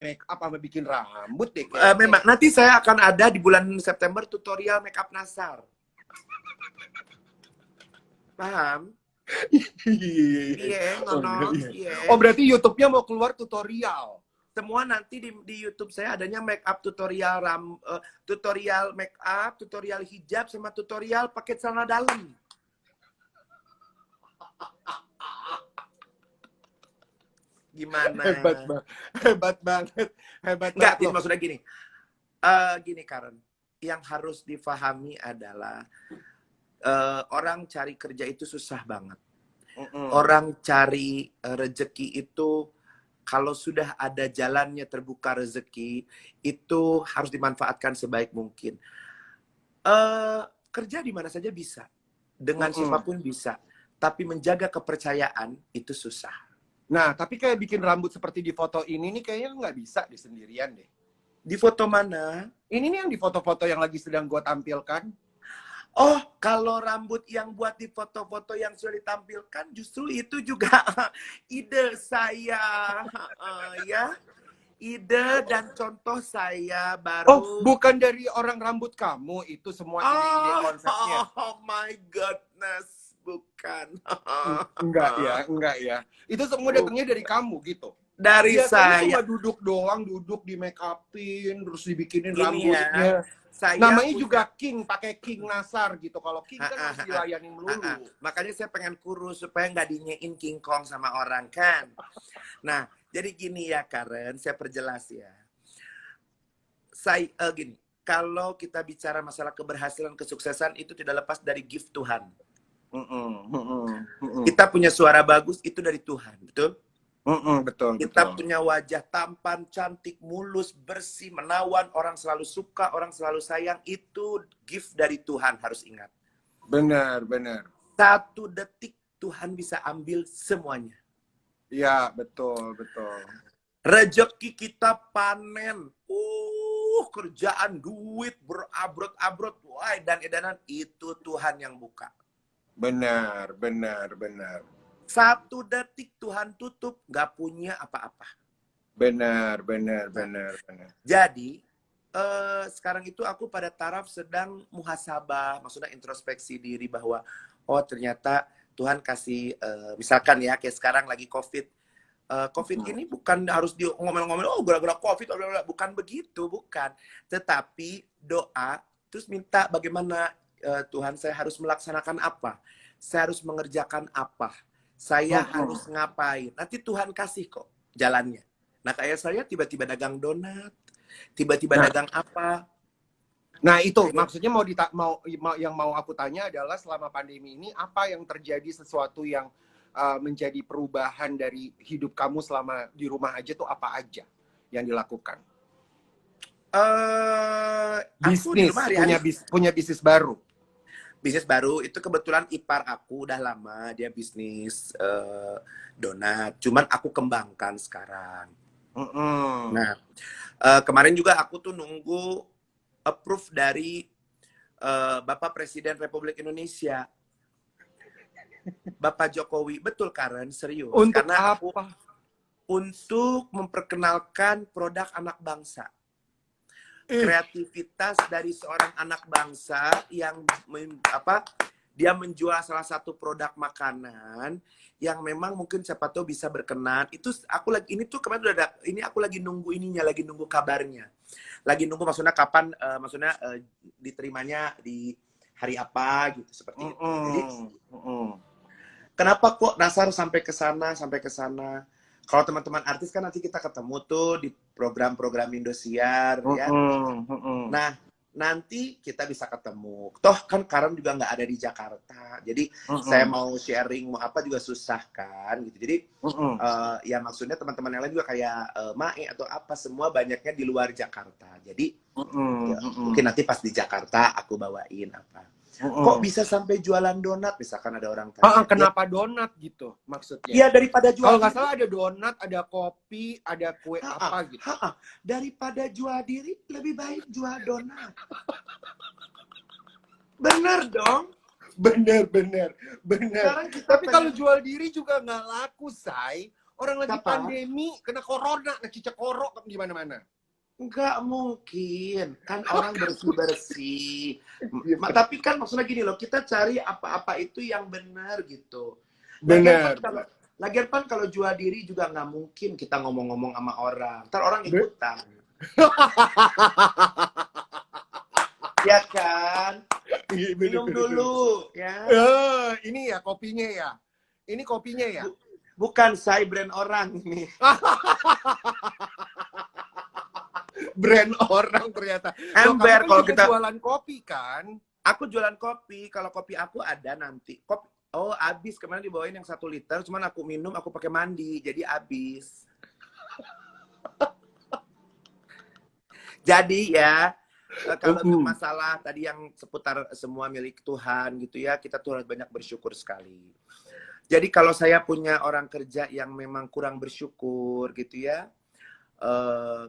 make up sama bikin rambut deh. Memang nanti saya akan ada di bulan September tutorial make up Nasar. Paham? Iya, ngono. Oh, berarti YouTube-nya mau keluar tutorial. Semua nanti di YouTube saya adanya make up tutorial tutorial make up, tutorial hijab sama tutorial pakai celana dalam. Gimana? Hebat banget. Enggak, maksudnya gini. Gini Karen, yang harus difahami adalah orang cari kerja itu susah banget. Orang cari rezeki itu kalau sudah ada jalannya terbuka rezeki itu harus dimanfaatkan sebaik mungkin. Kerja di mana saja bisa, dengan siapapun bisa, tapi menjaga kepercayaan itu susah. Nah, tapi kayak bikin rambut seperti di foto ini nih kayaknya nggak bisa di sendirian deh. Di foto mana? Ini nih yang di foto-foto yang lagi sedang gue tampilkan. Oh, kalau rambut yang buat di foto-foto yang sudah ditampilkan, justru itu juga ide saya, ya. Ide dan contoh saya baru. Oh, bukan dari orang rambut kamu, itu semua ide-ide konsepnya. Oh my goodness, bukan. Enggak ya. Itu semua datangnya dari kamu gitu. Dari saya. Cuma duduk doang, duduk di make upin, terus dibikinin Gini rambutnya. Saya namanya juga King, pakai King Nasar gitu. Kalau King kan harus dilayani melulu. Makanya saya pengen kurus supaya nggak dinyein King Kong sama orang kan. Nah, jadi gini ya Karen, saya perjelas ya. Gini, kalau kita bicara masalah keberhasilan, kesuksesan itu tidak lepas dari gift Tuhan. Kita punya suara bagus itu dari Tuhan, betul? Betul. Kita punya wajah tampan, cantik, mulus, bersih, menawan, orang selalu suka, orang selalu sayang, itu gift dari Tuhan, harus ingat. Benar. 1 detik Tuhan bisa ambil semuanya. Ya, betul. Rezeki kita panen. Kerjaan, duit, berabrot-abrot, dan edanan, itu Tuhan yang buka. Benar. 1 detik Tuhan tutup, nggak punya apa-apa. Benar. Jadi, sekarang itu aku pada taraf sedang muhasabah, maksudnya introspeksi diri bahwa, oh ternyata Tuhan kasih, misalkan ya, kayak sekarang lagi COVID. COVID ini bukan harus ngomel-ngomel, oh gara-gara COVID, bukan begitu, bukan. Tetapi doa, terus minta bagaimana Tuhan saya harus melaksanakan apa, saya harus mengerjakan apa, saya harus ngapain. Nanti Tuhan kasih kok jalannya. Nah kayak saya tiba-tiba dagang donat, tiba-tiba dagang apa. Nah itu maksudnya yang mau aku tanya adalah selama pandemi ini apa yang terjadi, sesuatu yang menjadi perubahan dari hidup kamu selama di rumah aja tuh apa aja yang dilakukan? Bisnis, punya bisnis baru. Bisnis baru itu kebetulan ipar aku udah lama dia bisnis donat, cuman aku kembangkan sekarang. Nah kemarin juga aku tuh nunggu approve dari Bapak Presiden Republik Indonesia, Bapak Jokowi. Betul Karen, serius. Untuk karena apa? Aku untuk memperkenalkan produk anak bangsa. Kreativitas dari seorang anak bangsa yang dia menjual salah satu produk makanan yang memang mungkin siapa tahu bisa berkenan. Itu aku lagi ini tuh kemarin udah ada, ini aku lagi nunggu ininya, lagi nunggu kabarnya. Lagi nunggu maksudnya kapan diterimanya di hari apa gitu seperti itu. Jadi kenapa kok Nasar sampai ke sana? Kalau teman-teman artis kan nanti kita ketemu tuh di program-program Indosiar, ya. Nah, nanti kita bisa ketemu. Toh kan Karen juga nggak ada di Jakarta, jadi saya mau sharing mau apa juga susah kan, gitu. Jadi ya maksudnya teman-teman yang lain juga kayak Mae atau apa semua banyaknya di luar Jakarta. Jadi ya, mungkin nanti pas di Jakarta aku bawain apa. Kok bisa sampai jualan donat? Misalkan ada orang tanya. Kenapa donat gitu maksudnya? Iya daripada jual. Kalau nggak salah ada donat, ada kopi, ada kue apa gitu. Daripada jual diri, lebih baik jual donat. Bener dong. Bener. Tapi kalau jual diri juga nggak laku, Say. Orang lagi Siapa? pandemi, kena corona, ngecicak koro di mana-mana. Enggak mungkin, kan orang bersih-bersih. Tapi kan maksudnya gini loh, kita cari apa-apa itu yang benar gitu. Bener. Lagian kan kalau jual diri juga nggak mungkin kita ngomong-ngomong sama orang. Ntar orang ikutan. Ya kan? Minum dulu ya. Ini ya kopinya ya. Ini kopinya ya. Bukan saya brand orang ini. Brand orang ternyata. Ember kalau kita jualan kopi kan. Aku jualan kopi. Kalau kopi aku ada nanti. Kopi. Oh, habis kemarin dibawain yang 1 liter, cuman aku minum, aku pakai mandi, jadi habis. Jadi ya, kalau untuk masalah tadi yang seputar semua milik Tuhan gitu ya, kita tuh harus banyak bersyukur sekali. Jadi kalau saya punya orang kerja yang memang kurang bersyukur gitu ya,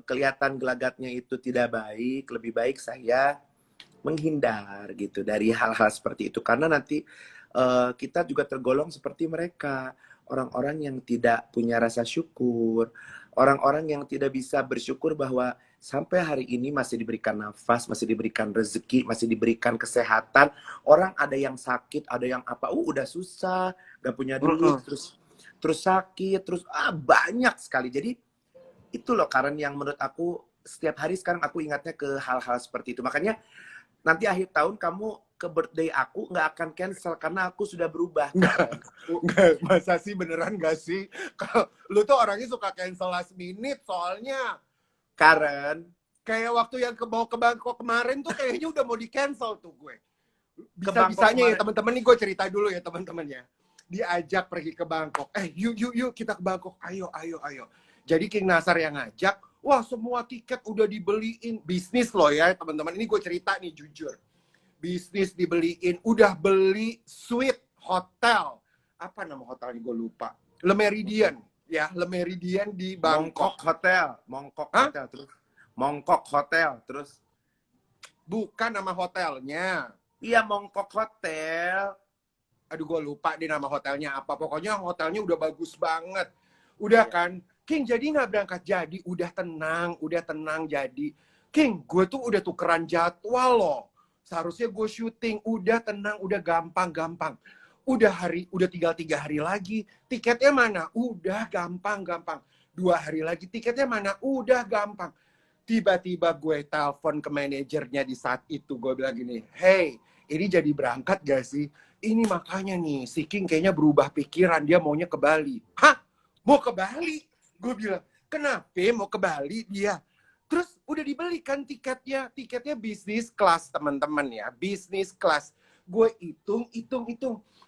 kelihatan gelagatnya itu tidak baik, lebih baik saya menghindar gitu dari hal-hal seperti itu, karena nanti kita juga tergolong seperti mereka, orang-orang yang tidak punya rasa syukur, orang-orang yang tidak bisa bersyukur bahwa sampai hari ini masih diberikan nafas, masih diberikan rezeki, masih diberikan kesehatan. Orang ada yang sakit, ada yang apa, udah susah, gak punya duit, terus sakit, terus banyak sekali. Jadi itu loh Karen yang menurut aku setiap hari sekarang aku ingatnya ke hal-hal seperti itu. Makanya nanti akhir tahun kamu ke birthday aku nggak akan cancel karena aku sudah berubah. Nggak, masa sih beneran gak sih? Lu tuh orangnya suka cancel last minute soalnya. Karen, kayak waktu yang mau ke Bangkok kemarin tuh kayaknya udah mau di cancel tuh gue. Bisa-bisanya ya teman-teman nih, gue cerita dulu ya teman-temannya. Diajak pergi ke Bangkok. Yuk kita ke Bangkok. Ayo. Jadi King Nasar yang ngajak. Wah, semua tiket udah dibeliin. Bisnis loh ya teman-teman. Ini gue cerita nih jujur. Bisnis dibeliin. Udah beli suite hotel. Apa nama hotelnya gue lupa. Le Méridien. Ya, Le Méridien di Bangkok. Mongkok Hotel. Terus Mongkok Hotel. Terus bukan nama hotelnya. Iya, Mongkok Hotel. Aduh, gue lupa deh nama hotelnya apa. Pokoknya hotelnya udah bagus banget. Udah kan, King jadi nggak berangkat jadi. Udah tenang jadi. King, gue tuh udah tukeran jadwal loh. Seharusnya gue syuting. Udah tenang, udah gampang. Udah tinggal 3 hari lagi. Tiketnya mana? Udah gampang. 2 hari lagi tiketnya mana? Udah gampang. Tiba-tiba gue telepon ke manajernya di saat itu. Gue bilang gini, hey, ini jadi berangkat gak sih? Ini makanya nih, si King kayaknya berubah pikiran. Dia maunya ke Bali. Hah? Mau ke Bali? Gue bilang, kenapa mau ke Bali dia? Terus udah dibeli kan tiketnya. Tiketnya bisnis kelas teman-teman ya. Bisnis kelas. Gue hitung.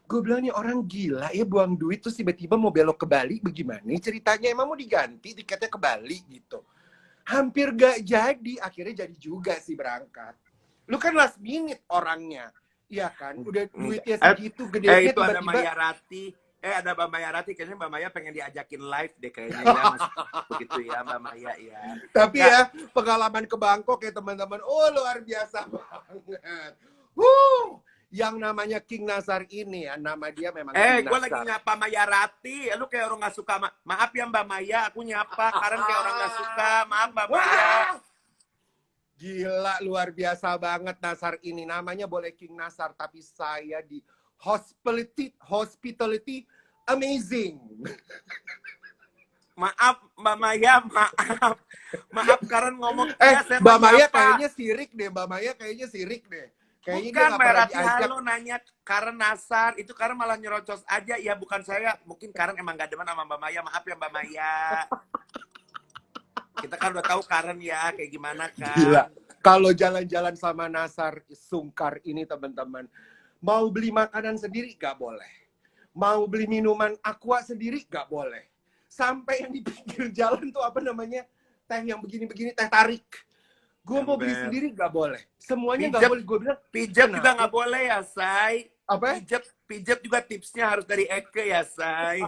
Gue bilang nih orang gila ya buang duit terus tiba-tiba mau belok ke Bali. Bagaimana ceritanya? Emang mau diganti tiketnya ke Bali gitu. Hampir gak jadi. Akhirnya jadi juga sih berangkat. Lu kan last minute orangnya. Iya kan? Udah duitnya segitu gedenya itu tiba-tiba. Ada Maya Rati. Ada Mbak Maya Rati, kayaknya Mbak Maya pengen diajakin live deh kayaknya ya. Begitu ya Mbak Maya ya. Tapi ya pengalaman ke Bangkok ya teman-teman, luar biasa banget. Yang namanya King Nasar ini ya, nama dia memang King Nasar. Gue lagi nyapa Maya Rati, lu kayak orang gak suka. Maaf ya Mbak Maya, aku nyapa, Karen kayak orang gak suka. Maaf Mbak Maya. Gila, luar biasa banget Nasar ini. Namanya boleh King Nasar, tapi saya di hospitality amazing. Maaf Mbak Maya, maaf Karen ngomong. Mbak Maya kayaknya sirik deh, Kayaknya bukan Mbak Rati, halo nanya Karen Nasar, itu Karen malah nyerocos aja. Ya bukan saya, mungkin Karen emang gak demen sama Mbak Maya. Maaf ya Mbak Maya. Kita kan udah tahu Karen ya, kayak gimana kan. Gila. Kalau jalan-jalan sama Nasar Sungkar ini teman-teman, mau beli makanan sendiri gak boleh. Mau beli minuman aqua sendiri gak boleh. Sampai yang di pinggir jalan tuh apa namanya, teh yang begini-begini, teh tarik. Gue mau beli sendiri gak boleh. Semuanya gak boleh. Gue bilang pijat juga gak boleh ya, Say. Apa? Pijat juga tipsnya harus dari Eke ya, Say.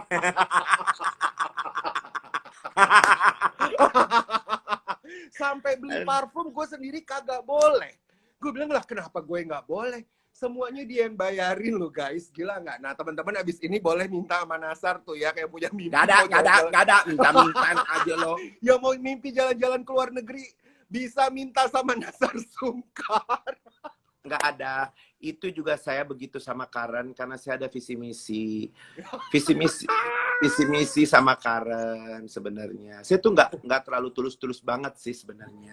Sampai beli parfum gue sendiri kagak boleh. Gue bilang lah kenapa gue nggak boleh? semuanya dia yang bayarin loh guys, gila nggak? Nah teman-teman abis ini boleh minta sama Nasar tuh ya, kayak punya mimpi. Gak ada, minta-mintaan aja lo. Yang mau mimpi jalan-jalan ke luar negeri, bisa minta sama Nasar Sungkar. Nggak ada. Itu juga saya begitu sama Karen, karena saya ada visi misi sama Karen sebenarnya. Saya tuh nggak terlalu tulus-tulus banget sih sebenarnya.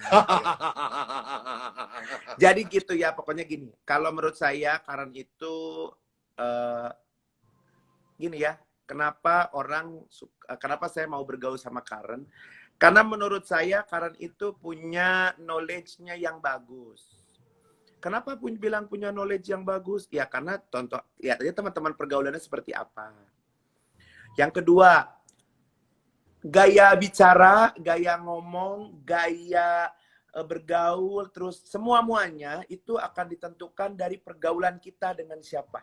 Jadi gitu ya, pokoknya gini. Kalau menurut saya Karen itu gini ya. Kenapa saya mau bergaul sama Karen? Karena menurut saya Karen itu punya knowledge-nya yang bagus. Kenapa bilang punya knowledge yang bagus? Ya karena contoh, ya teman-teman pergaulannya seperti apa. Yang kedua, gaya bicara, gaya ngomong, gaya bergaul, terus semuanya itu akan ditentukan dari pergaulan kita dengan siapa.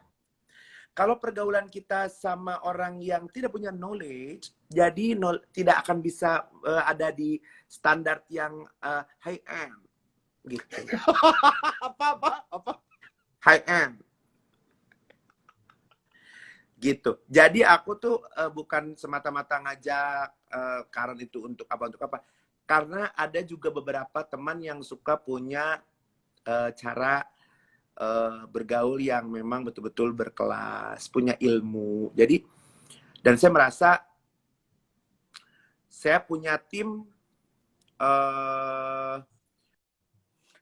Kalau pergaulan kita sama orang yang tidak punya knowledge, jadi tidak akan bisa ada di standar yang high end. Gitu. apa High end gitu. Jadi aku tuh bukan semata-mata ngajak Karen itu untuk apa, karena ada juga beberapa teman yang suka punya cara bergaul yang memang betul-betul berkelas, punya ilmu. Jadi, dan saya merasa saya punya tim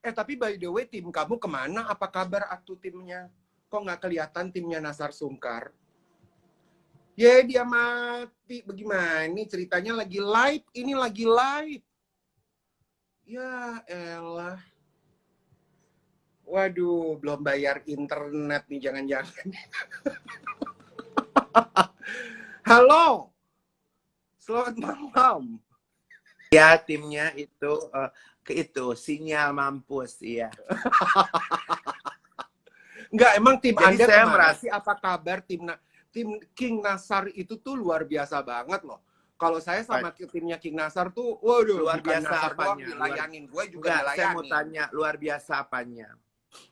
tapi by the way, tim kamu kemana? Apa kabar atuh timnya? Kok nggak kelihatan timnya Nasar Sungkar? Ya dia mati. Bagaimana? Ceritanya lagi live. Ini lagi live. Ya elah. Waduh, belum bayar internet nih, jangan-jangan. Halo. Selamat malam. ya timnya itu sinyal mampus, iya. Enggak, emang tim Jadi Anda saya merasa apa kabar tim King Nasar itu tuh luar biasa banget loh. Kalau saya sama timnya King Nasar tuh, waduh, luar biasa Nasar apanya? Dilayanin, gue juga Enggak, dilayanin. saya mau tanya, luar biasa apanya?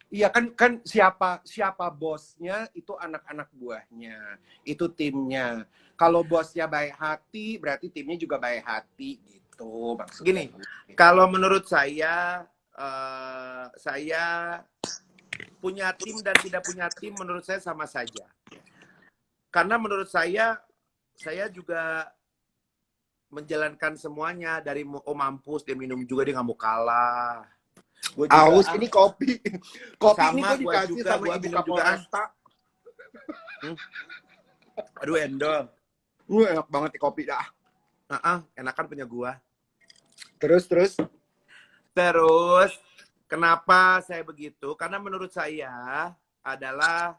Iya kan siapa bosnya itu anak-anak buahnya, itu timnya. Kalau bosnya baik hati, berarti timnya juga baik hati gitu maksudnya. Gini, kalau menurut saya punya tim dan tidak punya tim menurut saya sama saja. Karena menurut saya juga menjalankan semuanya dari mampus, dia minum juga, dia nggak mau kalah. Aus ini kopi sama ini gue dikasih juga, sama ibu minum juga. Kapolresta. Aduh Endol, Enak banget di kopi dah. enakan punya gua. Terus kenapa saya begitu? Karena menurut saya adalah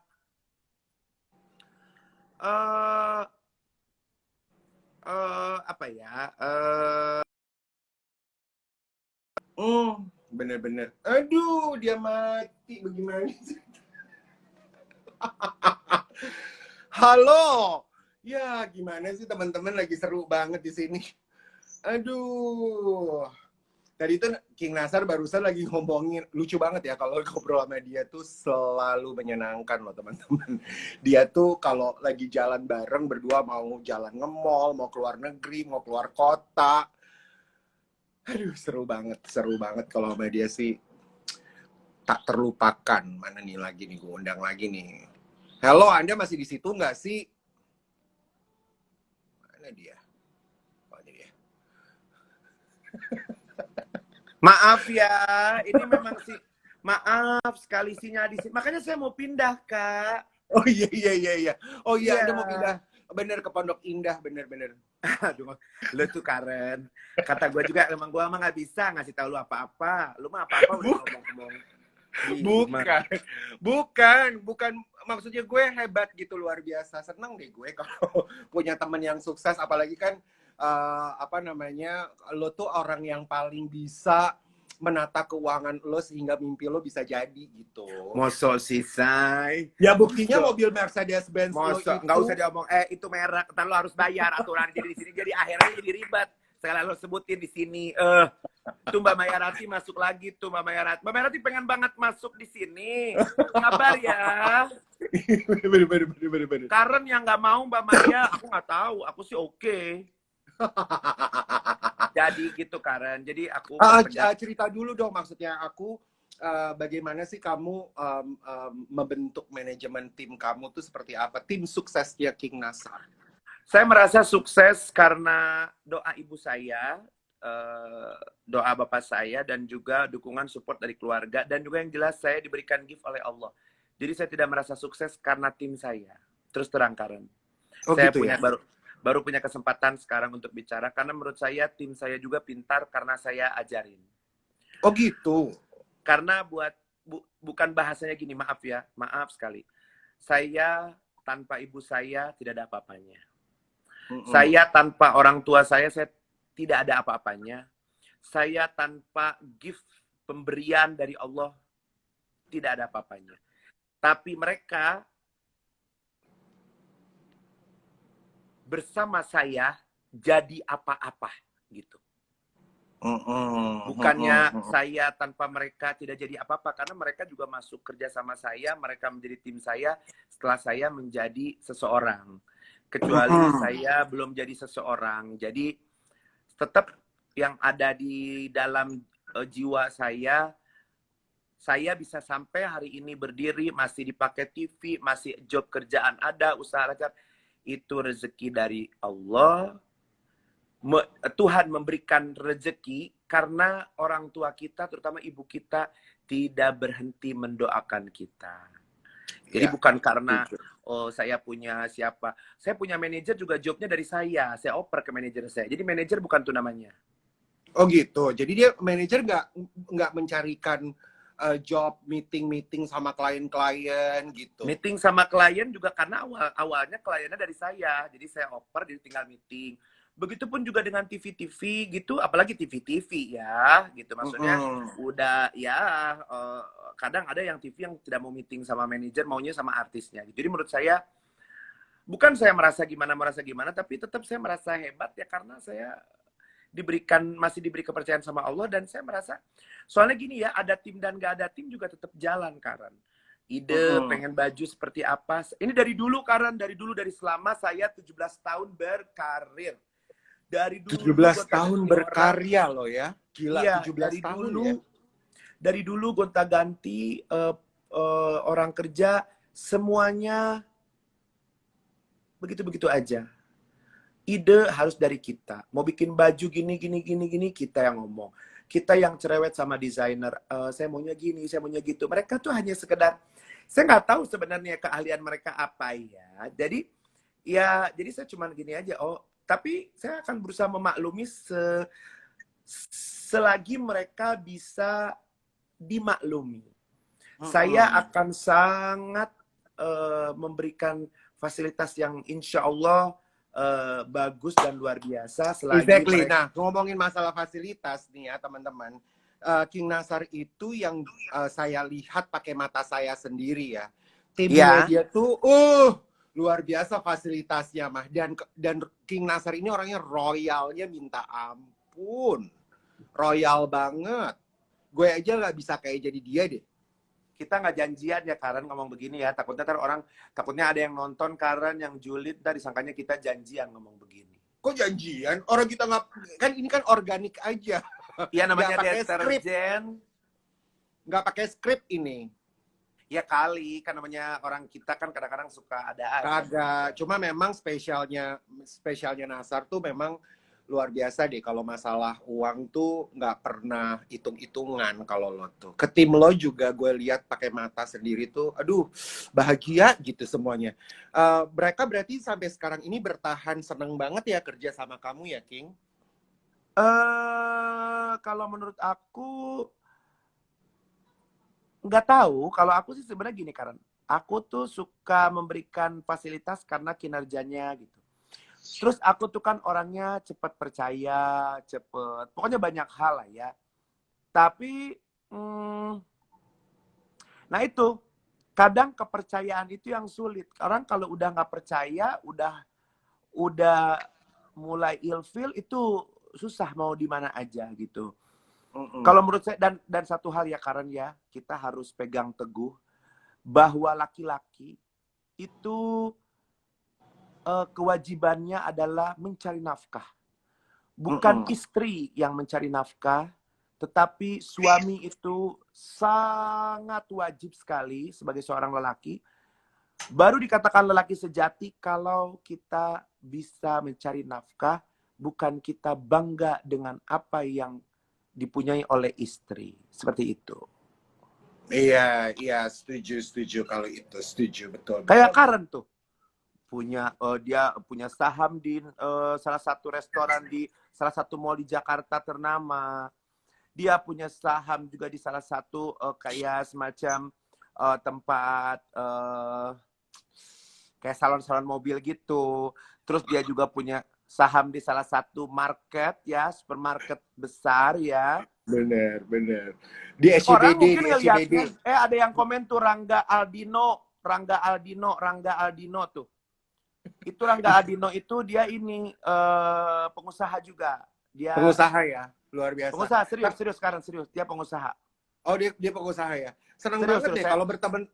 apa ya? Bener-bener. Aduh, dia mati. Bagaimana? Halo. Ya, gimana sih teman-teman, lagi seru banget di sini. Aduh. Tadi itu King Nasar barusan lagi ngomongin, lucu banget ya kalau ngobrol sama dia tuh selalu menyenangkan loh teman-teman. Dia tuh kalau lagi jalan bareng berdua, mau jalan nge-mall, mau keluar negeri, mau keluar kota. Aduh, seru banget kalau sama dia sih. Tak terlupakan. Mana nih lagi nih, gue undang lagi nih. Halo, Anda masih di situ nggak sih? Mana dia? Oh, ini dia. Maaf ya, ini memang sih, maaf sekali sinyal di sini. Makanya saya mau pindah, Kak. Oh iya. Oh iya, Iya. Anda mau pindah. Bener, ke Pondok Indah, bener. Aduh, lu tuh Karen. Kata gue juga, emang gue mah nggak bisa ngasih tahu lu apa-apa. Lu mah apa-apa udah ngomong-ngomong. Bukan. Maksudnya gue hebat gitu, luar biasa. Seneng deh gue kalau punya temen yang sukses. Apalagi kan, lo tuh orang yang paling bisa menata keuangan lo sehingga mimpi lo bisa jadi gitu. Mosok sih, Say. Ya buktinya mobil Mercedes-Benz lo itu. Nggak usah diomong, itu merek, ntar lo harus bayar aturan. Jadi di sini jadi akhirnya jadi ribet. Sekali lo sebutin di sini. Tuh Mbak Mayarati masuk lagi tuh Mbak Mayarati. Mbak Mayarati pengen banget masuk di sini. Sabar ya. Bener. Karen yang nggak mau Mbak Maya, aku nggak tahu. Aku sih oke. Jadi gitu Karen. Jadi aku berpegang. Cerita dulu dong, maksudnya aku bagaimana sih kamu membentuk manajemen tim kamu tuh seperti apa? Tim suksesnya King Nasar. Saya merasa sukses karena doa ibu saya, doa bapak saya, dan juga dukungan support dari keluarga. Dan juga yang jelas saya diberikan gift oleh Allah. Jadi saya tidak merasa sukses karena tim saya. Terus terang Karen. Oh Saya gitu punya ya? baru punya kesempatan sekarang untuk bicara. Karena menurut saya tim saya juga pintar karena saya ajarin. Oh gitu. Karena bukan bahasanya gini, maaf ya, maaf sekali. Saya tanpa ibu saya tidak ada apa-apanya. Saya tanpa orang tua saya tidak ada apa-apanya. Saya tanpa gift pemberian dari Allah tidak ada apa-apanya. Tapi mereka bersama saya jadi apa-apa gitu. Bukannya saya tanpa mereka tidak jadi apa-apa, karena mereka juga masuk kerja sama saya, mereka menjadi tim saya setelah saya menjadi seseorang. Kecuali saya belum jadi seseorang. Jadi tetap yang ada di dalam jiwa saya bisa sampai hari ini berdiri, masih dipakai TV, masih job kerjaan ada, usaha lancar. Itu rezeki dari Allah. Tuhan memberikan rezeki karena orang tua kita, terutama ibu kita, tidak berhenti mendoakan kita. Jadi bukan karena saya punya siapa. Saya punya manajer juga jobnya dari saya. Saya oper ke manajer saya. Jadi manajer bukan tuh namanya. Oh gitu. Jadi dia manajer nggak mencarikan job meeting sama klien-klien gitu. Meeting sama klien juga karena awalnya kliennya dari saya. Jadi saya oper, jadi tinggal meeting. Begitupun juga dengan TV-TV gitu, apalagi TV-TV ya, gitu. Maksudnya udah ya, kadang ada yang TV yang tidak mau meeting sama manajer, maunya sama artisnya. Gitu. Jadi menurut saya, bukan saya merasa gimana, tapi tetap saya merasa hebat ya karena saya masih diberi kepercayaan sama Allah, dan saya merasa, soalnya gini ya, ada tim dan gak ada tim juga tetap jalan, Karen. Ide pengen baju seperti apa. Ini dari dulu, Karen, dari selama saya 17 tahun berkarir. Dari dulu 17 tahun berkarya loh ya. Gila, iya, 17 dari tahun dulu, ya. Dari dulu gonta-ganti orang kerja, semuanya begitu-begitu aja. Ide harus dari kita. Mau bikin baju gini, kita yang ngomong. Kita yang cerewet sama desainer, saya maunya gini, saya maunya gitu. Mereka tuh hanya sekedar, saya nggak tahu sebenarnya keahlian mereka apa ya. Jadi saya cuman gini aja, tapi saya akan berusaha memaklumi selagi mereka bisa dimaklumi. Saya akan sangat memberikan fasilitas yang insya Allah bagus dan luar biasa. Exactly. Nah, ngomongin masalah fasilitas nih ya teman-teman. King Nasar itu yang saya lihat pakai mata saya sendiri ya. Timnya dia tuh luar biasa fasilitasnya mah, dan King Nasar ini orangnya royalnya minta ampun, royal banget. Gue aja nggak bisa kayak jadi dia deh. Kita nggak janjian ya Karen ngomong begini ya, takutnya ada yang nonton Karen yang julid, ntar disangkanya kita janjian ngomong begini. Kok janjian? Orang kita nggak, kan ini kan organik aja. Iya, namanya deterjen. Nggak pakai skrip ini. Ya kali, kan namanya orang kita kan kadang-kadang suka ada aja. Kagak, cuma memang spesialnya Nasar tuh memang luar biasa deh. Kalau masalah uang tuh nggak pernah hitung-hitungan kalau lo tuh. Ke tim lo juga gue lihat pakai mata sendiri tuh, aduh bahagia gitu semuanya. Mereka berarti sampai sekarang ini bertahan, seneng banget ya kerja sama kamu ya, King? Kalau menurut aku nggak tahu. Kalau aku sih sebenarnya gini, Karen. Aku tuh suka memberikan fasilitas karena kinerjanya gitu. Terus aku tuh kan orangnya cepat percaya, pokoknya banyak hal lah ya. Tapi, nah itu, kadang kepercayaan itu yang sulit. Orang kalau udah nggak percaya, udah mulai ilfil, itu susah mau di mana aja gitu. Kalau menurut saya, dan satu hal ya Karen ya, kita harus pegang teguh bahwa laki-laki itu kewajibannya adalah mencari nafkah. Bukan istri yang mencari nafkah, tetapi suami itu sangat wajib sekali sebagai seorang lelaki. Baru dikatakan lelaki sejati kalau kita bisa mencari nafkah, bukan kita bangga dengan apa yang dipunyai oleh istri. Seperti itu. Iya, setuju kalau itu, setuju betul. Kayak Karen tuh, dia punya saham di salah satu restoran di salah satu mall di Jakarta ternama. Dia punya saham juga di salah satu kayak semacam tempat kayak salon-salon mobil gitu. Terus dia juga punya saham di salah satu market ya, supermarket besar ya. Bener. Di SCBD, orang mungkin ngeliatnya, ada yang komen tuh Rangga Aldino tuh. Itu Rangga Aldino itu dia ini pengusaha juga. Dia pengusaha ya, luar biasa. Pengusaha, serius sekarang serius. Dia pengusaha. Oh, dia pengusaha ya. Senang Serius, banget deh saya...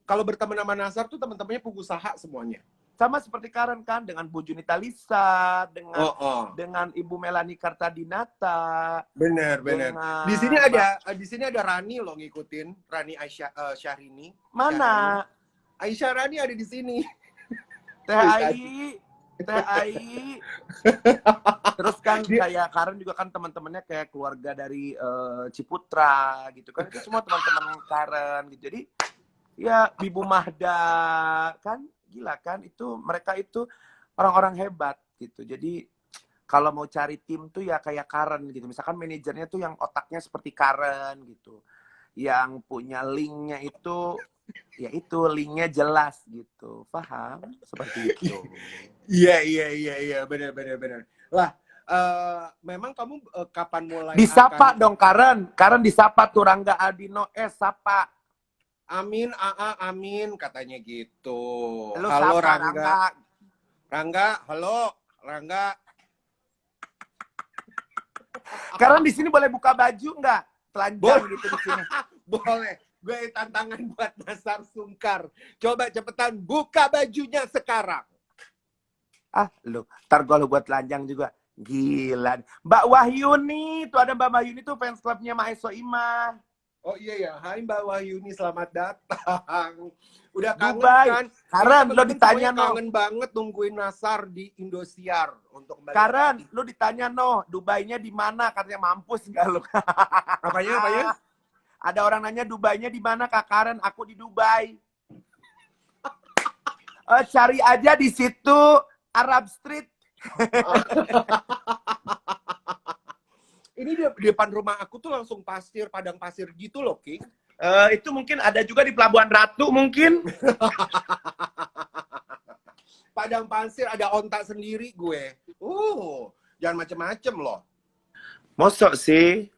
kalau berteman sama Nasar tuh teman-temannya pengusaha semuanya. Sama seperti Karen kan, dengan Bu Junita Lisa, dengan dengan Ibu Melani Kartadinata. Bener. Di sini ada Rani loh ngikutin, Rani Aisyah Syahrini. Mana? Aisyah Rani ada di sini. TAI. Terus kan kayak Karen juga kan teman-temannya kayak keluarga dari Ciputra gitu kan, itu semua teman-teman Karen gitu. Jadi ya Bibu Mahda kan, gila kan, itu mereka itu orang-orang hebat gitu. Jadi kalau mau cari tim tuh ya kayak Karen gitu. Misalkan manajernya tuh yang otaknya seperti Karen gitu, yang punya linknya itu ya itu linknya jelas gitu, paham seperti itu. Iya, benar. Lah, memang kamu kapan mulai disapa dong Karen disapa tuh Rangga Aldino, sapa. Amin, amin katanya gitu. Lu halo sapa, Rangga, halo Rangga. Karen di sini boleh buka baju nggak? Telanjang gitu di sini. Boleh. Gue tantangan buat Nasar Sungkar. Coba cepetan buka bajunya sekarang. Lu, ntar gue buat telanjang juga. Gila. Mbak Wahyuni, tuh ada Mbak Wahyuni tuh fans clubnya Maeso Ima. Oh iya ya, hai Mbak Wahyuni, selamat datang. Udah kangen Dubai. kan? Karen, lo ditanya kangen banget nungguin Nasar di Indosiar untuk kembali. Karen, lo ditanya Dubainya di mana? Katanya mampus enggak lo? Apanya? Ada orang nanya Dubainya di mana Kak Karen? Aku di Dubai. Cari aja di situ Arab Street. Ini di depan rumah aku tuh langsung padang pasir gitu loh, King. Itu mungkin ada juga di Pelabuhan Ratu mungkin. Padang pasir, ada onta sendiri gue. Jangan macem-macem loh. Mosok sih?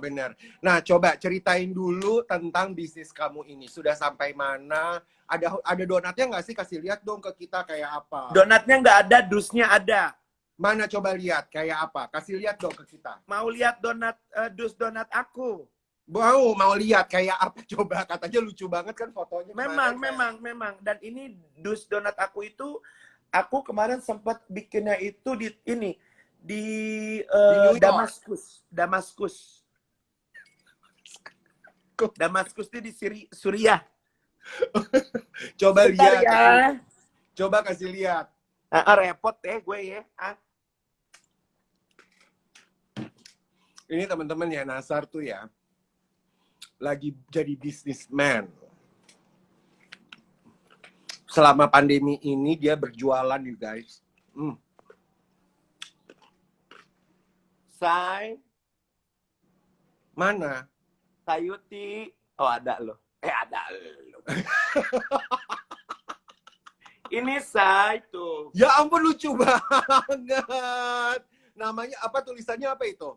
Bener. Nah, coba ceritain dulu tentang bisnis kamu ini. Sudah sampai mana? Ada donatnya nggak sih? Kasih lihat dong ke kita kayak apa. Donatnya nggak ada, dusnya ada. Mana coba lihat kayak apa? Kasih lihat dong ke kita. Mau lihat dus donat aku? Mau lihat kayak apa coba? Katanya lucu banget kan fotonya. Memang. Dan ini dus donat aku itu, aku kemarin sempat bikinnya itu di Damaskus. Damaskus itu di Suriah. Coba lihat ya. Coba kasih lihat. Repot gue ya. Ini teman-teman ya, Nasar tuh ya lagi jadi bisnisman. Selama pandemi ini dia berjualan, you guys. Say. Mana? Sayuti. Oh, ada loh. Ada loh. Ini Say tuh. Ya ampun, lucu banget. Namanya apa, tulisannya apa itu?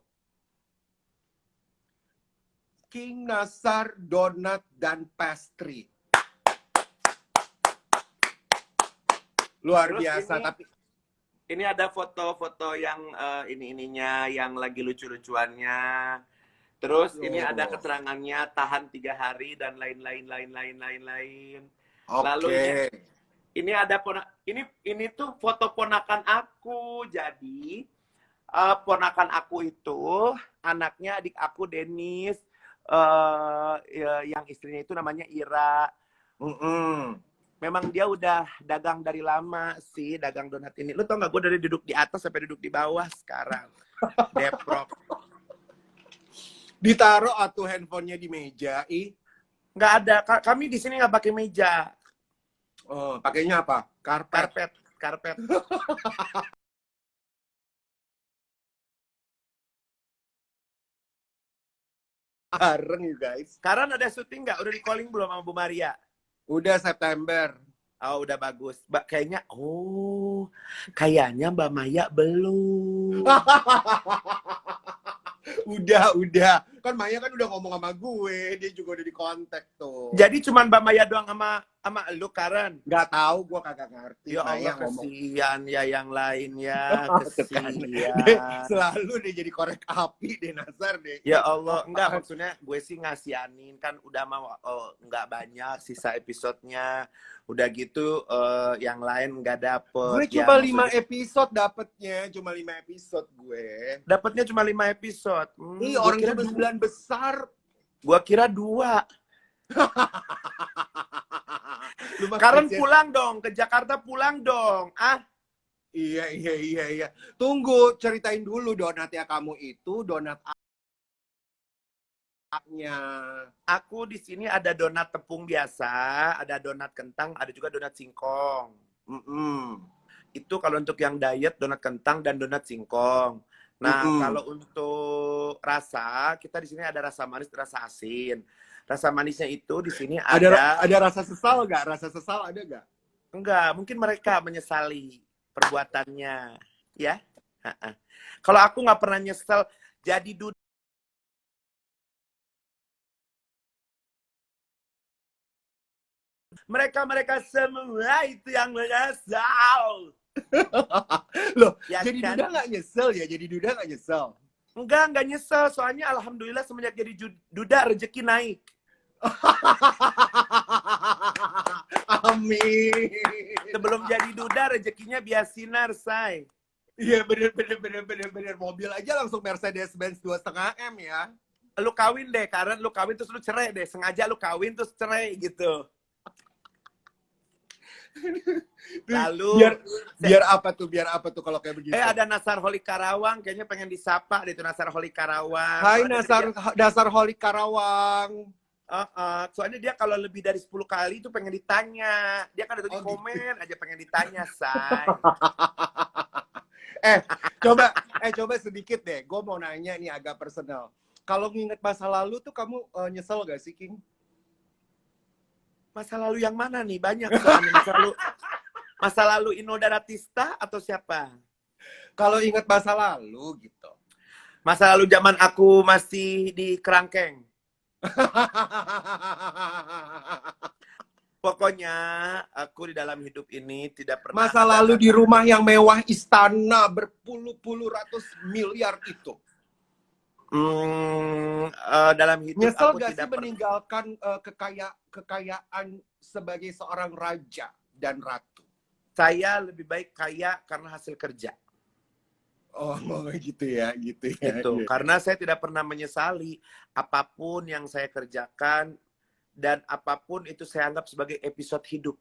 King Nasar Donat dan Pastry. Luar biasa, tapi ini ada foto-foto yang ininya yang lagi lucu-lucuannya. Terus ini ada Oh. keterangannya tahan 3 hari dan lain-lain. Lalu Oke. ini ada ini tuh foto ponakan aku. Jadi ponakan aku itu anaknya adik aku Denis, yang istrinya itu namanya Ira. Mm-mm. Memang dia udah dagang dari lama sih, dagang donat ini. Lu tau gak, gue dari duduk di atas sampai duduk di bawah sekarang. Deprok. Ditaruh atuh handphonenya di meja. Nggak ada. Kami di sini nggak pakai meja. Oh, pakainya apa? Karpet. Karpet. Bareng you guys. Sekarang ada syuting nggak? Udah di calling belum sama Bu Maria? Udah September. Oh, udah bagus. Kayaknya Mbak Maya belum. Udah. Kan Maya kan udah ngomong sama gue, dia juga udah di kontak tuh. Jadi cuman Mbak Maya doang sama lu, Karen? Nggak tahu, gue kagak ngerti. Ya Maya Allah, kesian ya yang lain ya. Kesian. Selalu dia jadi korek api deh, Nasar deh. Ya Allah, enggak, maksudnya gue sih ngasihanin, kan udah mau enggak banyak sisa episodenya. Udah gitu yang lain enggak dapet. Gue ya, cuma maksudnya, 5 episode dapetnya, cuma 5 episode gue. dapatnya cuma 5 episode. Ih, orang cuma 9 besar. Gua kira 2. Karen pulang dong, ke Jakarta pulang dong. Iya. Tunggu, ceritain dulu donatnya kamu itu, donat A-nya. Aku di sini ada donat tepung biasa, ada donat kentang, ada juga donat singkong. Itu kalau untuk yang diet, donat kentang dan donat singkong. Nah, kalau untuk rasa, kita di sini ada rasa manis, rasa asin. Rasa manisnya itu di sini ada rasa sesal nggak? Rasa sesal ada nggak? Enggak, mungkin mereka menyesali perbuatannya, ya. Kalau aku nggak pernah nyesel jadi mereka semua itu yang menyesal. Loh, Ya, jadi kan? Duda nggak nyesel ya? Jadi Duda nggak nyesel? Enggak nyesel. Soalnya alhamdulillah semenjak jadi Duda rezeki naik. Amin. Sebelum jadi Duda rezekinya biasinar, say. Iya, bener. Mobil aja langsung Mercedes-Benz 2,5 M ya. Lu kawin deh, karena lu kawin terus lu cerai deh. Sengaja lu kawin terus cerai gitu. Lalu biar apa tuh kalau kayak begitu? ada Nasar Holik Karawang, kayaknya pengen disapa deh tuh Nasar Holik Karawang. Hai Nasar Holik Karawang. Soalnya dia kalau lebih dari 10 kali itu pengen ditanya. Dia kan ada di komen aja pengen ditanya, say. coba sedikit deh. Gue mau nanya nih agak personal. Kalau nginget masa lalu tuh kamu nyesel gak sih, King? Masa lalu yang mana nih? Banyak soalnya. Masa lalu Inul Daratista atau siapa? Kalau inget masa lalu gitu. Masa lalu zaman aku masih di Kerangkeng. Pokoknya aku di dalam hidup ini tidak pernah. Masa lalu di rumah yang mewah istana berpuluh-puluh ratus miliar itu. Dalam hidup nyesel aku gak tidak sih meninggalkan kekayaan sebagai seorang raja dan ratu? Saya lebih baik kaya karena hasil kerja. Oh, gitu ya. Gitu. Karena saya tidak pernah menyesali apapun yang saya kerjakan dan apapun itu saya anggap sebagai episode hidup.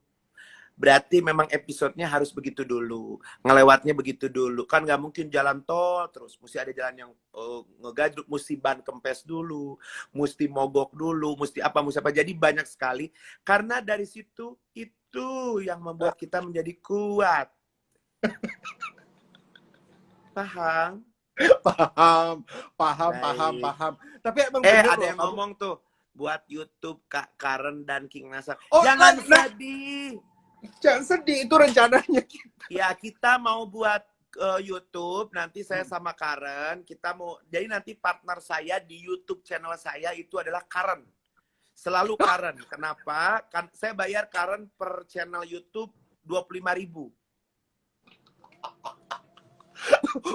Berarti memang episodenya harus begitu dulu. Ngelewatnya begitu dulu. Kan nggak mungkin jalan tol terus. Mesti ada jalan yang ngegajruk. Mesti ban kempes dulu. Mesti mogok dulu. Mesti apa. Jadi banyak sekali. Karena dari situ itu yang membuat kita menjadi kuat. Paham? Paham. Tapi emang ada yang ngomong tuh. Buat YouTube Kak Karen dan King Nasar. Jangan sedih. Jangan sedih, itu rencananya kita. Ya, kita mau buat YouTube, nanti saya sama Karen, kita mau, jadi nanti partner saya di YouTube channel saya itu adalah Karen. Selalu Karen. Kenapa? Kan saya bayar Karen per channel YouTube 25.000.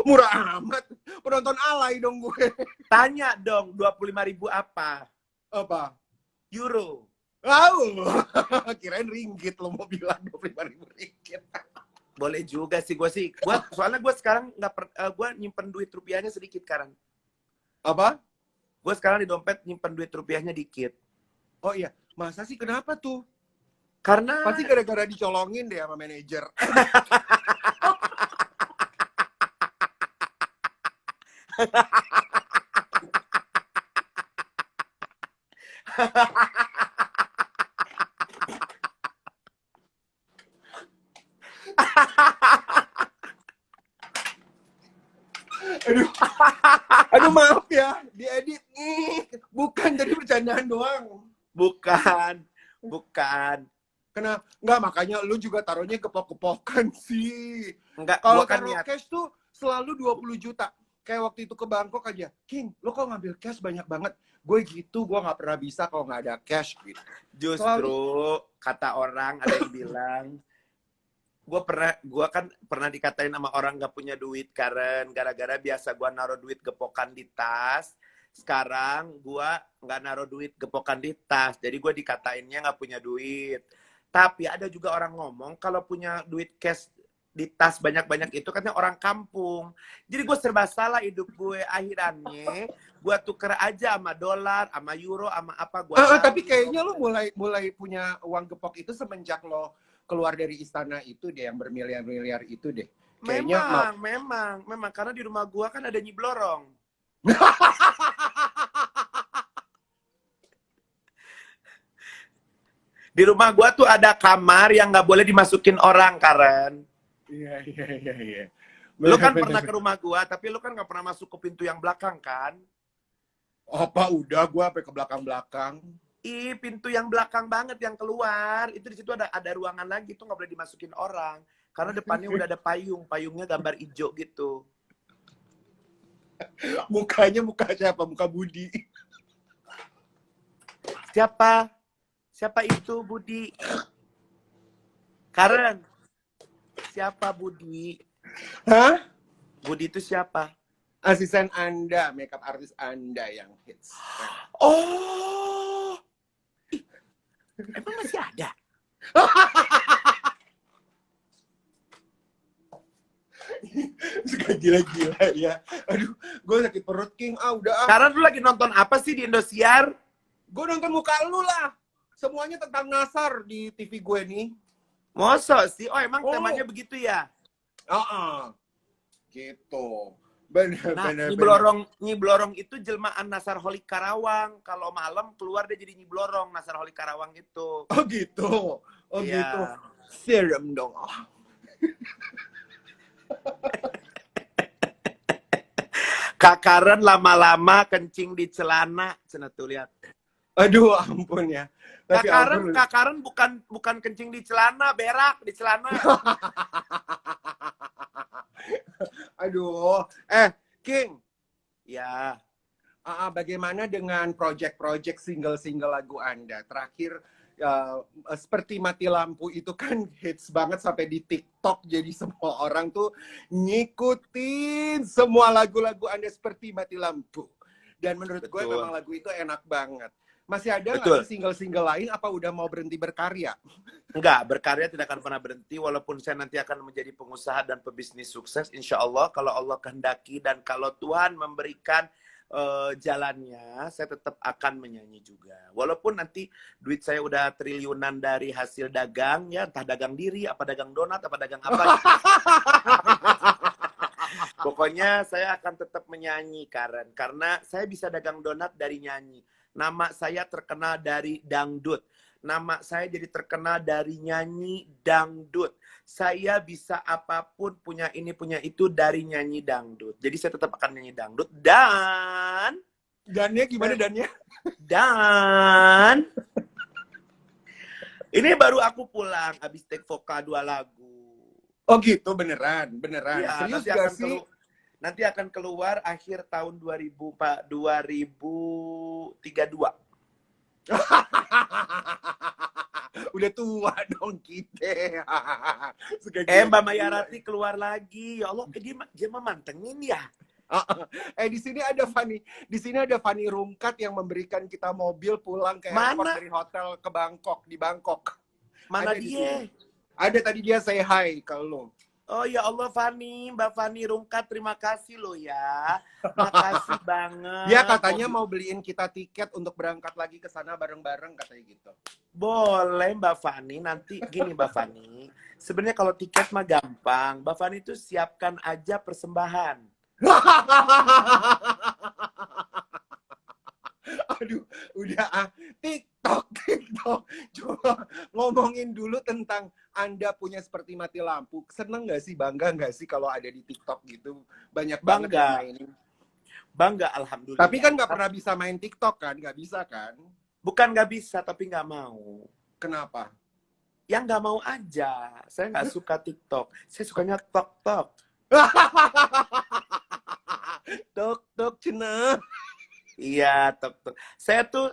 Murah amat. Penonton alay dong gue. Tanya dong, 25.000 apa? Apa? Euro. Kirain ringgit lo mau bilang 25.000 ringgit. Boleh juga sih gue sih. Soalnya gue sekarang gue nyimpen duit rupiahnya sedikit Karen. Apa? Gue sekarang di dompet nyimpen duit rupiahnya dikit. Oh iya, masa sih kenapa tuh? Karena Pasti gara-gara dicolongin deh sama manajer. Aduh, aduh maaf ya, diedit nih. Bukan jadi bercandaan doang. bukan. Enggak, makanya lu juga taruhnya kepok-kepokan sih. Enggak, Kalau gua kan taruh niat. cash tuh selalu 20 juta. Kayak waktu itu ke Bangkok aja. King, lu kok ngambil cash banyak banget? Gue gitu, gue nggak pernah bisa kalau nggak ada cash gitu. Justru kata orang ada yang bilang, gue kan pernah dikatain sama orang nggak punya duit Karen, gara-gara biasa gue naruh duit gepokan di tas. Sekarang gue nggak naruh duit gepokan di tas, jadi gue dikatainnya nggak punya duit. Tapi ada juga orang ngomong kalau punya duit cash di tas banyak-banyak itu katanya orang kampung. Jadi gue serba salah hidup gue. Akhirannya gue tuker aja sama dolar, sama euro, sama apa gue. Tapi kayaknya lo mulai punya uang gepok itu semenjak lo keluar dari istana itu deh, yang bermiliar-miliar itu deh. Kayaknya memang karena di rumah gue kan ada Nyi Blorong. Di rumah gue tuh ada kamar yang nggak boleh dimasukin orang, Karen. Iya. Lu kan pernah ke rumah gue, tapi lu kan nggak pernah masuk ke pintu yang belakang, kan? Apa udah gue sampai ke belakang-belakang. Pintu yang belakang banget yang keluar, itu di situ ada ruangan lagi, itu nggak boleh dimasukin orang. Karena depannya udah ada payungnya gambar hijau gitu. Mukanya muka siapa? Muka Budi. Siapa itu Budi? Karen, siapa Budi? Hah? Budi itu siapa? Asisten Anda, makeup artist Anda yang hits. Oh, emang masih ada? Suka gila-gila ya. Aduh, gue sakit perut, King. Udah. Sekarang lu lagi nonton apa sih di Indosiar? Gue nonton muka lu lah. Semuanya tentang Nasar di TV gue nih. Masa sih? Oh, emang temanya begitu ya? Gitu. Bener. Nyi Blorong itu jelmaan Nasar Holik Karawang. Kalau malam keluar dia jadi Nyi Blorong, Nasar Holik Karawang itu. Oh gitu. Iya. Gitu. Serem dong. Kak Karen lama-lama kencing di celana. Cina tuh lihat. Aduh, ampun ya. Tapi Kak Karen bukan kencing di celana, berak di celana. Aduh. King. Ya. Bagaimana dengan project-project single-single lagu Anda? Terakhir, seperti Mati Lampu itu kan hits banget sampai di TikTok. Jadi semua orang tuh ngikutin semua lagu-lagu Anda seperti Mati Lampu. Dan menurut gue memang lagu itu enak banget. Masih ada nggak sih single-single lain? Apa udah mau berhenti berkarya? Enggak, berkarya tidak akan pernah berhenti. Walaupun saya nanti akan menjadi pengusaha dan pebisnis sukses, insya Allah kalau Allah kehendaki dan kalau Tuhan memberikan jalannya, saya tetap akan menyanyi juga. Walaupun nanti duit saya udah triliunan dari hasil dagang, ya entah dagang diri, apa dagang donat, apa dagang apa. Pokoknya saya akan tetap menyanyi, Karen. Karena saya bisa dagang donat dari nyanyi. Nama saya terkenal dari dangdut. Nama saya jadi terkenal dari nyanyi dangdut. Saya bisa apapun, punya ini, punya itu dari nyanyi dangdut. Jadi saya tetap akan nyanyi dangdut. Dannya gimana dannya? Dan ini baru aku pulang habis take vokal 2 lagu. Oh gitu, beneran. Ya, Serius gak sih? Nanti akan keluar akhir tahun 2032. Udah tua dong kita. Mbak Mayarati keluar lagi. Ya Allah, dia mah mantengin ya. Di sini ada Fani Rungkat yang memberikan kita mobil pulang ke airport dari hotel ke Bangkok, di Bangkok. Mana ada dia? Ada, tadi dia say hi ke lo. Oh ya Allah, Mbak Fani Rungkat, terima kasih loh ya. Makasih banget. Dia katanya mau beliin kita tiket untuk berangkat lagi ke sana bareng-bareng, katanya gitu. Boleh Mbak Fani, nanti gini Mbak Fani. Sebenarnya kalau tiket mah gampang. Mbak Fani itu siapkan aja persembahan. Aduh, udah TikTok. Coba ngomongin dulu tentang Anda punya seperti mati lampu. Seneng nggak sih, bangga nggak sih kalau ada di TikTok gitu? Banyak banget yang mainin. Bangga, alhamdulillah. Tapi kan nggak pernah bisa main TikTok kan? Nggak bisa kan? Bukan nggak bisa, tapi nggak mau. Kenapa? Yang nggak mau aja. Saya nggak suka TikTok. Saya sukanya tok-tok. Tok-tok cina. Iya, tok-tok. Saya tuh,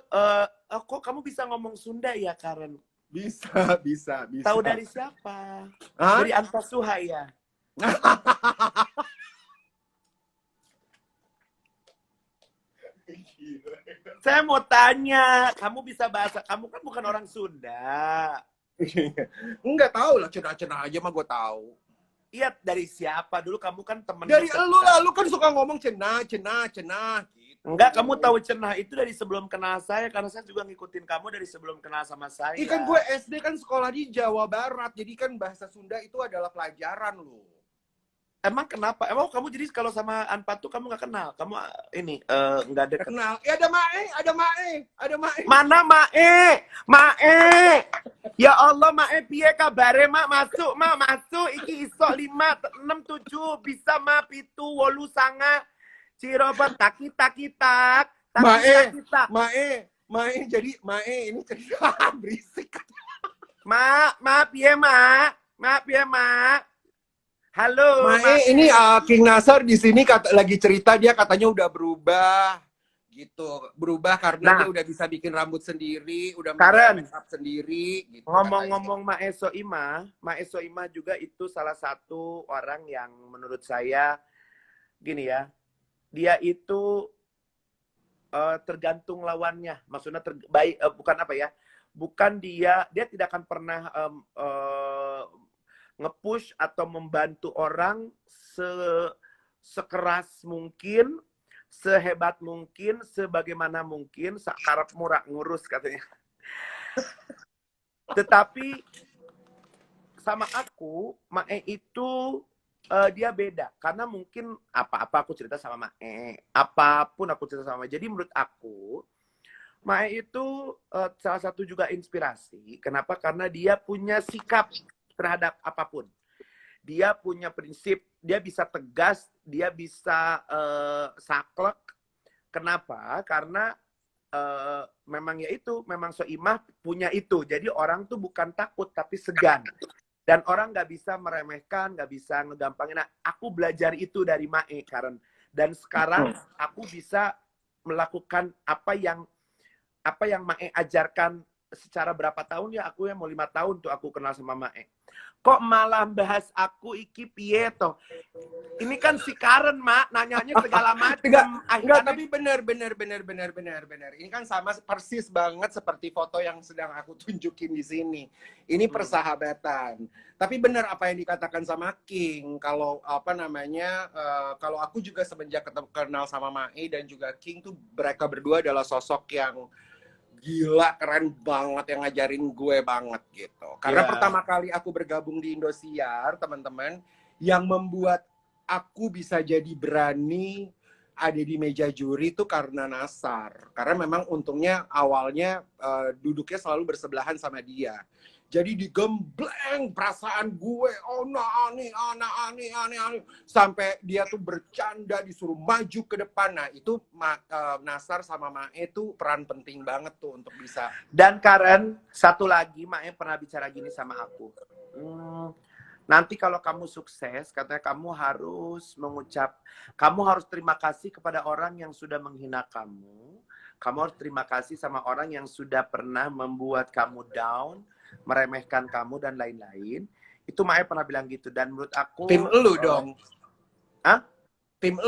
kok kamu bisa ngomong Sunda ya, Karen? Bisa. Tahu dari siapa? Hah? Dari Anta Suha ya? Saya mau tanya, kamu bisa bahasa, kamu kan bukan orang Sunda. Enggak tahu lah, cenah-cenah aja mah gue tahu. Iya, dari siapa? Dulu kamu kan temen. Dari elu lah, lu kan suka ngomong cenah gitu. Enggak, kamu tahu cenah itu dari sebelum kenal saya, karena saya juga ngikutin kamu dari sebelum kenal sama saya. Kan gue SD kan sekolah di Jawa Barat, jadi kan bahasa Sunda itu adalah pelajaran lu. Emang kenapa? Emang kamu jadi kalau sama Anpat tuh kamu nggak kenal? Kamu ini nggak deket? Kenal? Ada Mae. Mana Mae? Mae. Ya Allah, Mae piye kabare, Mak? Masuk. Iki iso 5, 6, 7 bisa Ma pitu 8 sanga. Cirebon tak. Mae jadi Mae ini berisik. Ma piye Ma? Halo. Mae, ini King Nasar di sini lagi cerita, dia katanya udah berubah gitu. Berubah karena dia udah bisa bikin rambut sendiri, udah make up sendiri gitu. Ngomong-ngomong Mae Soimah juga itu salah satu orang yang menurut saya gini ya. Dia itu tergantung lawannya. Maksudnya bukan apa ya? Bukan dia tidak akan pernah nge-push atau membantu orang sekeras mungkin, sehebat mungkin, sebagaimana mungkin, sakarap murah ngurus katanya. Tetapi sama aku, Mae itu dia beda. Karena mungkin apa-apa aku cerita sama Mae, apapun aku cerita sama Mae. Jadi menurut aku, Mae itu salah satu juga inspirasi. Kenapa? Karena dia punya sikap terhadap apapun. Dia punya prinsip, dia bisa tegas, dia bisa saklek. Kenapa? Karena memang Soimah punya itu. Jadi orang tuh bukan takut, tapi segan. Dan orang nggak bisa meremehkan, nggak bisa ngegampangin. Nah, aku belajar itu dari Mae, Karen. Dan sekarang aku bisa melakukan apa yang Mae ajarkan secara berapa tahun ya, aku mau 5 tahun tuh aku kenal sama Mae. Kok malah bahas aku iki piye toh? Ini kan si Karen, Mak, nanyanya segala macam. Enggak, tapi benar. Ini kan sama persis banget seperti foto yang sedang aku tunjukin di sini. Ini persahabatan. Tapi benar apa yang dikatakan sama King, kalau kalau aku juga semenjak kenal sama Mae dan juga King tuh, mereka berdua adalah sosok yang gila, keren banget, yang ngajarin gue banget gitu. Karena pertama kali aku bergabung di Indosiar, teman-teman, yang membuat aku bisa jadi berani ada di meja juri itu karena Nasar. Karena memang untungnya awalnya duduknya selalu bersebelahan sama dia. Jadi digembleng perasaan gue, aneh. Sampai dia tuh bercanda, disuruh maju ke depan. Nah itu Nasar sama Mae tuh peran penting banget tuh untuk bisa. Dan Karen, satu lagi, Mae pernah bicara gini sama aku. Nanti kalau kamu sukses, katanya kamu harus terima kasih kepada orang yang sudah menghina kamu. Kamu harus terima kasih sama orang yang sudah pernah membuat kamu down. meremehkan kamu dan lain-lain. Itu Mae pernah bilang gitu, dan menurut aku Tim elu dong. Hah? Tim